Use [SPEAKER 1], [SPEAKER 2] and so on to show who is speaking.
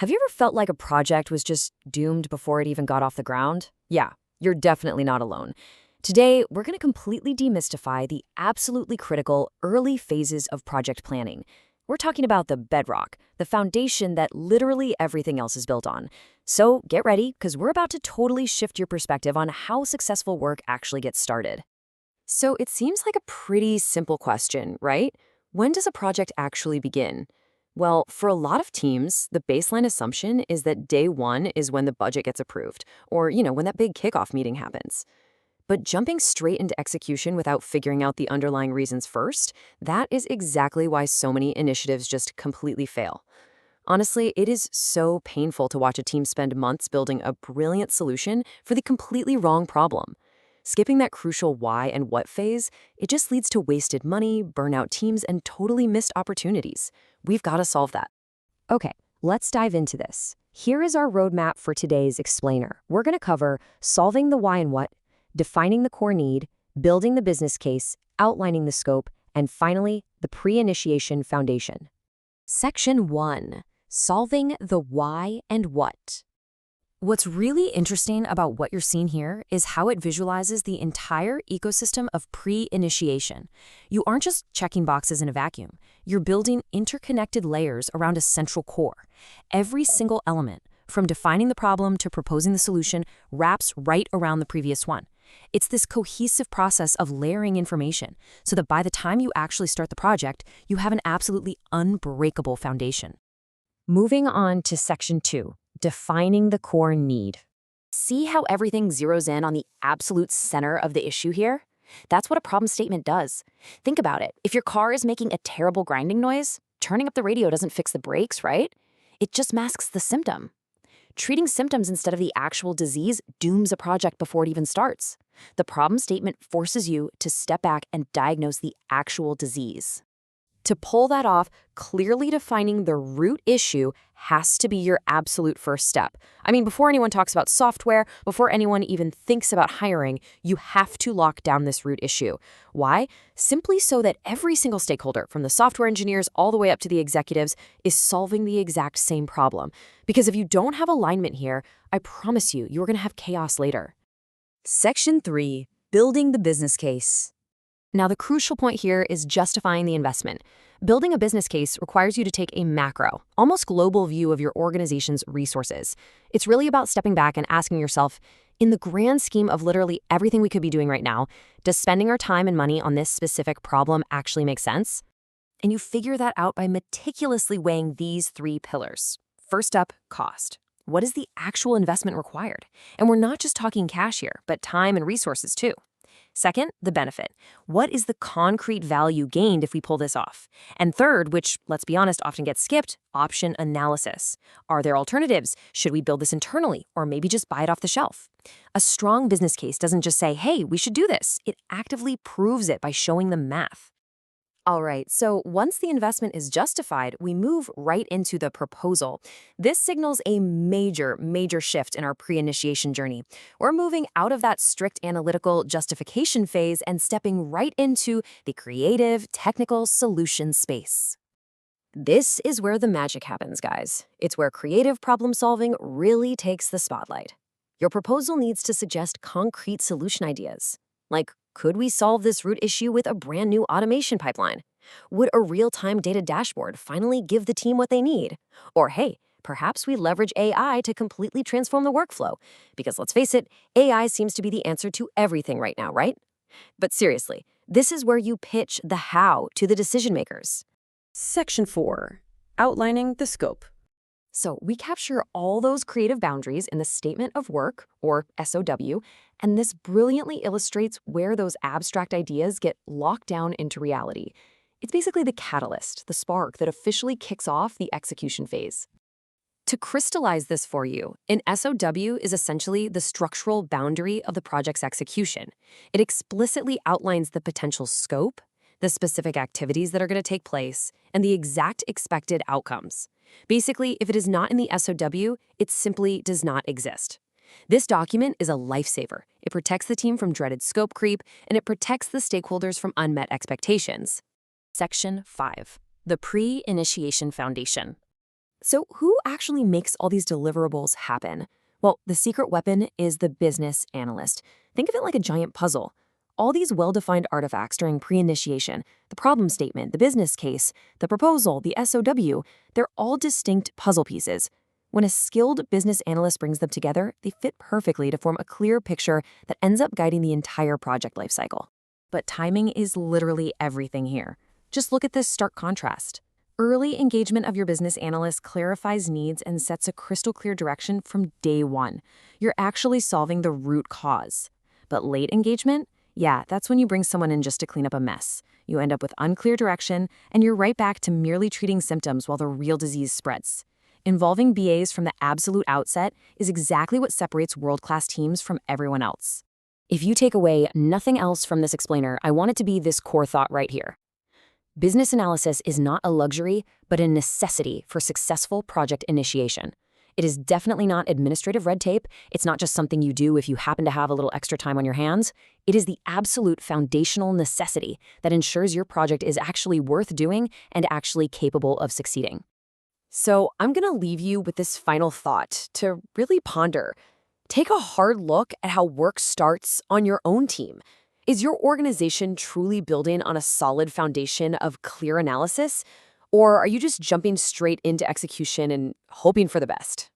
[SPEAKER 1] Have you ever felt like a project was just doomed before it even got off the ground? Yeah, you're definitely not alone. Today, we're going to completely demystify the absolutely critical early phases of project planning. We're talking about the bedrock, the foundation that literally everything else is built on. So get ready, because we're about to totally shift your perspective on how successful work actually gets started. So it seems like a pretty simple question, right? When does a project actually begin? Well, for a lot of teams, the baseline assumption is that day one is when the budget gets approved, or, when that big kickoff meeting happens. But jumping straight into execution without figuring out the underlying reasons first, that is exactly why so many initiatives just completely fail. Honestly, it is so painful to watch a team spend months building a brilliant solution for the completely wrong problem. Skipping that crucial why and what phase, it just leads to wasted money, burnout teams, and totally missed opportunities. We've got to solve that. Okay, let's dive into this. Here is our roadmap for today's explainer. We're going to cover solving the why and what, defining the core need, building the business case, outlining the scope, and finally, the pre-initiation foundation. Section 1. Solving the why and what. What's really interesting about what you're seeing here is how it visualizes the entire ecosystem of pre-initiation. You aren't just checking boxes in a vacuum. You're building interconnected layers around a central core. Every single element, from defining the problem to proposing the solution, wraps right around the previous one. It's this cohesive process of layering information so that by the time you actually start the project, you have an absolutely unbreakable foundation. Moving on to Section 2. Defining the core need. See how everything zeroes in on the absolute center of the issue here? That's what a problem statement does. Think about it. If your car is making a terrible grinding noise, turning up the radio doesn't fix the brakes, right? It just masks the symptom. Treating symptoms instead of the actual disease dooms a project before it even starts. The problem statement forces you to step back and diagnose the actual disease. To pull that off, clearly defining the root issue has to be your absolute first step. I mean, before anyone talks about software, before anyone even thinks about hiring, you have to lock down this root issue. Why? Simply so that every single stakeholder, from the software engineers all the way up to the executives, is solving the exact same problem. Because if you don't have alignment here, I promise you, you're going to have chaos later. Section 3. Building the business case. Now, the crucial point here is justifying the investment. Building a business case requires you to take a macro, almost global view of your organization's resources. It's really about stepping back and asking yourself, in the grand scheme of literally everything we could be doing right now, does spending our time and money on this specific problem actually make sense? And you figure that out by meticulously weighing these 3 pillars. First up, cost. What is the actual investment required? And we're not just talking cash here, but time and resources too. Second, the benefit. What is the concrete value gained if we pull this off? And third, which, let's be honest, often gets skipped, option analysis. Are there alternatives? Should we build this internally or maybe just buy it off the shelf? A strong business case doesn't just say, hey, we should do this. It actively proves it by showing the math. All right, so once the investment is justified, we move right into the proposal. This signals a major shift in our pre-initiation journey. We're moving out of that strict analytical justification phase and stepping right into the creative, technical solution space. This is where the magic happens, guys. It's where creative problem solving really takes the spotlight. Your proposal needs to suggest concrete solution ideas. Like, could we solve this root issue with a brand new automation pipeline? Would a real-time data dashboard finally give the team what they need? Or hey, perhaps we leverage AI to completely transform the workflow. Because let's face it, AI seems to be the answer to everything right now, right? But seriously, this is where you pitch the how to the decision makers. Section 4. Outlining the scope. So we capture all those creative boundaries in the Statement of Work, or SOW, and this brilliantly illustrates where those abstract ideas get locked down into reality. It's basically the catalyst, the spark that officially kicks off the execution phase. To crystallize this for you, an SOW is essentially the structural boundary of the project's execution. It explicitly outlines the potential scope, the specific activities that are going to take place, and the exact expected outcomes. Basically, if it is not in the SOW, it simply does not exist. This document is a lifesaver. It protects the team from dreaded scope creep, and it protects the stakeholders from unmet expectations. Section 5. The Pre-Initiation Foundation. So who actually makes all these deliverables happen? Well, the secret weapon is the business analyst. Think of it like a giant puzzle. All these well-defined artifacts during pre-initiation, the problem statement, the business case, the proposal, the SOW, they're all distinct puzzle pieces. When a skilled business analyst brings them together, they fit perfectly to form a clear picture that ends up guiding the entire project lifecycle. But timing is literally everything here. Just look at this stark contrast. Early engagement of your business analyst clarifies needs and sets a crystal clear direction from day one. You're actually solving the root cause. But late engagement? Yeah, that's when you bring someone in just to clean up a mess. You end up with unclear direction, and you're right back to merely treating symptoms while the real disease spreads. Involving BAs from the absolute outset is exactly what separates world-class teams from everyone else. If you take away nothing else from this explainer, I want it to be this core thought right here. Business analysis is not a luxury, but a necessity for successful project initiation. It is definitely not administrative red tape. It's not just something you do if you happen to have a little extra time on your hands. It is the absolute foundational necessity that ensures your project is actually worth doing and actually capable of succeeding. So I'm going to leave you with this final thought to really ponder. Take a hard look at how work starts on your own team. Is your organization truly building on a solid foundation of clear analysis? Or are you just jumping straight into execution and hoping for the best?